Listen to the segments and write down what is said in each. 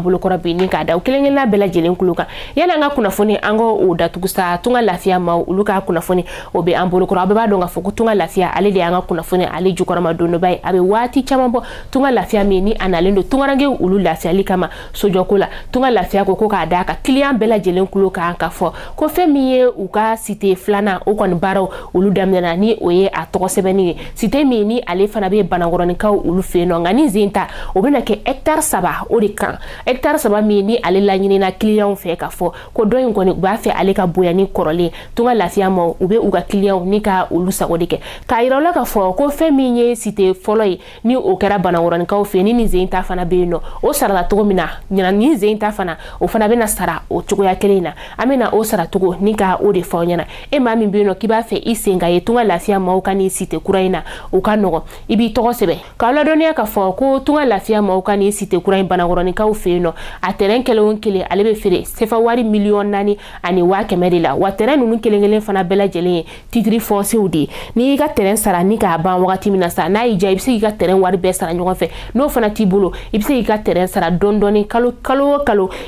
bolo kɔrɔ bi ni ka da kelenkelenna bɛɛ lajɛlen kulo kan yana nga kunnafoni ango o datugu sa tunga lafiya ma ulu ka kunnafoni o be an bolo kɔrɔ abe ba dɔn ka fɔ ko tunga lafiya ale de an ka kunnafoni ale jukɔrɔma don bai abe waati caman bɔ tunga lafiya min ni analen do tungarange ulu lafiyali kama sojɔko la tunga lafiya ko ka da ka client bɛɛ lajɛlen kulo kan ka fɔ ko fɛn min ye u ka cité flana o kɔni baaraw ulu daminɛna ni o ye a tɔgɔ sɛbɛnni ye cité min ni ale fana be banakɔrɔnikaw ulu fe no ngani zenta o bena kɛ hectare 3 o de kan hectare 3 min ni ale laɲinina client fɛ ka fɔ ko dɔ in kɔni u b'a fɛ ale ka bonya ni kɔrɔlen tunga lafiya ma u be u ka client ni ka ulu sago de kɛ ka yira la ka fɔ ko fɛn min ye cité fɔlɔ ye ni o kɛra banakɔrɔnikaw fɛ ni zenta fana be no o sarala togo mina ɲana ni zenta fana o fana bena sara o cogoya kelen na amena o sara togo ni ka o de fɔ ɲana e ma min be no ki b'a fɛ i senga ye tunga lafiya ma ka ni cité kura in na o ka nɔgɔ i b'i tɔgɔ sɛbɛ ka ladɔniya ka fɔ ko tunga lafiya ma ka ni cité kura in banakɔrɔnikaw fɛ no a terrain kelen kelen ale be feere sefa wari million 4 ani 100 de la wa terrain nunu kelen fana bɛɛ lajɛlen ye titre foncier de ni ka terrain sara ni ka ban wagati mina sa na i ja i be se ka terrain wari bɛɛ sara ɲɔgɔn fɛ no fana ti bolo i be se ka terrain sara dondoni kalo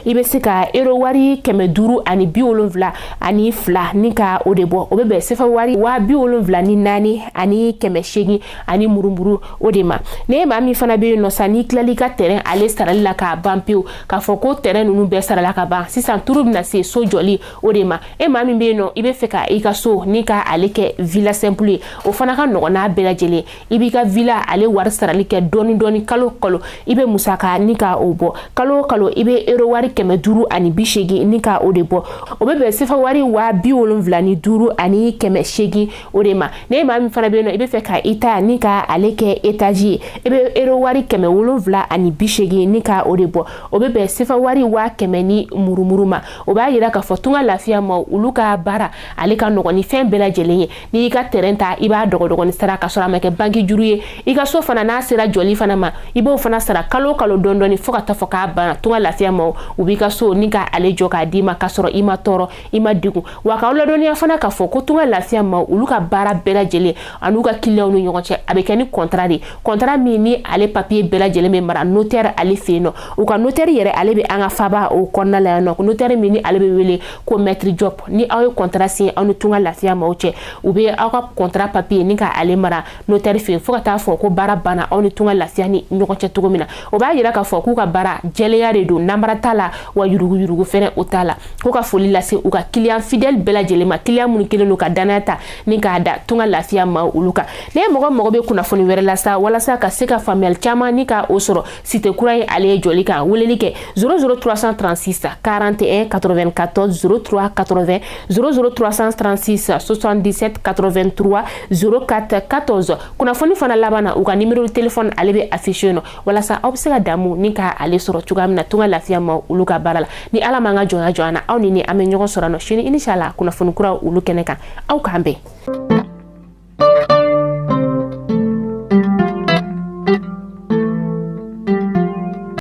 i be se ka euro wari 500 ani 70 ani 2 ni ka o de bɔ o be bɛ sefa wari wa 70 ni 4 ani 800 ani murumuru o de ma ne ma mi fana be no sa ni klali ka terrain ale sarali la ka ban pew ka fɔ ko terrain nunu bɛɛ sarala ka ban sisan turu bina se so joli o de ma e ma min be no i be fɛ ka i ka so ni ka ale kɛ villa simple o fana ka nɔgɔ n'a bɛɛ lajɛlen i b'i ka villa ale wari sarali kɛ dɔɔni kalo i be musaka ni ka o bɔ kalo i be euro wari 500 ani 80 ni ka o de bɔ o be bɛ sefa wari wa 75 ani 800 o de ma ne ma min fana be no i be fɛ ka i ta ni ka ale kɛ étage e be euro wari 770 ani 80 ni ka o de bɔ o be bɛ sefa wari wa 100 ni murumuru ma o b'a yira ka fɔ tunga lafiya ma ulu ka baara ale ka nɔgɔ ni fɛn bɛɛ lajɛlen ye ni i ka terrain ta i b'a dɔgɔdɔgɔni sara ka sɔrɔ a ma kɛ banki juru ye i ka so fana n'a sera jɔli fana ma i b'o fana sara kalo dɔɔni fo ka taa fɔ k'a bana tunga lafiya ma u b'i ka so ni ka ale jɔ k'a d'i ma ka sɔrɔ i ma tɔɔrɔ i ma degun wa ka ladɔniya fana ka fɔ ko tunga lafiya ma ulu ka baara bɛɛ lajɛlen an'u ka client ni ɲɔgɔn cɛ a bɛ kɛ ni contrat de contrat min ni ale papier bɛɛ lajɛlen bɛ mara notaire ale fɛ yen nɔ u ka notaire yɛrɛ ale bɛ an ka faba o kɔnɔna la yan nɔ notaire min ni ale bɛ wele ko maître job ni aw ye contrat signé aw ni tunga lafiya ma cɛ u bɛ aw ka contrat papier ni ka ale mara notaire fɛ fo ka taa fɔ ko baara banna aw ni tunga lafiya ni ɲɔgɔn cɛ cogo min na o b'a yira k'a fɔ k'u ka baara jɛlenya de don namara t'a la wa yurugu fɛnɛ o t'a la ko ka foli lase u ka client fidèle bɛɛ lajɛlen ma client minnu kelen don ka danaya ta ni k'a da tunga lafiya ma olu kan ne mɔgɔ bɛ kunnafoni wɛrɛ la sa walasa ka se ka faamuyali caman ni ka o sɔrɔ cité kura ye ale ye jɔli kan weleli kɛ 00336 41 94 03 80 00336 77 83 04 14 kunnafoni fana laban na u ka numéro de téléphone ale bɛ affiché no walasa aw bɛ se ka damu ni ka ale sɔrɔ cogoya min na tunga lafiya ma olu ka baara la ni ala man ka jɔnya jɔ an na aw ni an bɛ ɲɔgɔn sɔrɔ no sini inshallah kunnafoni kura olu kɛnɛ kan aw k'an bɛn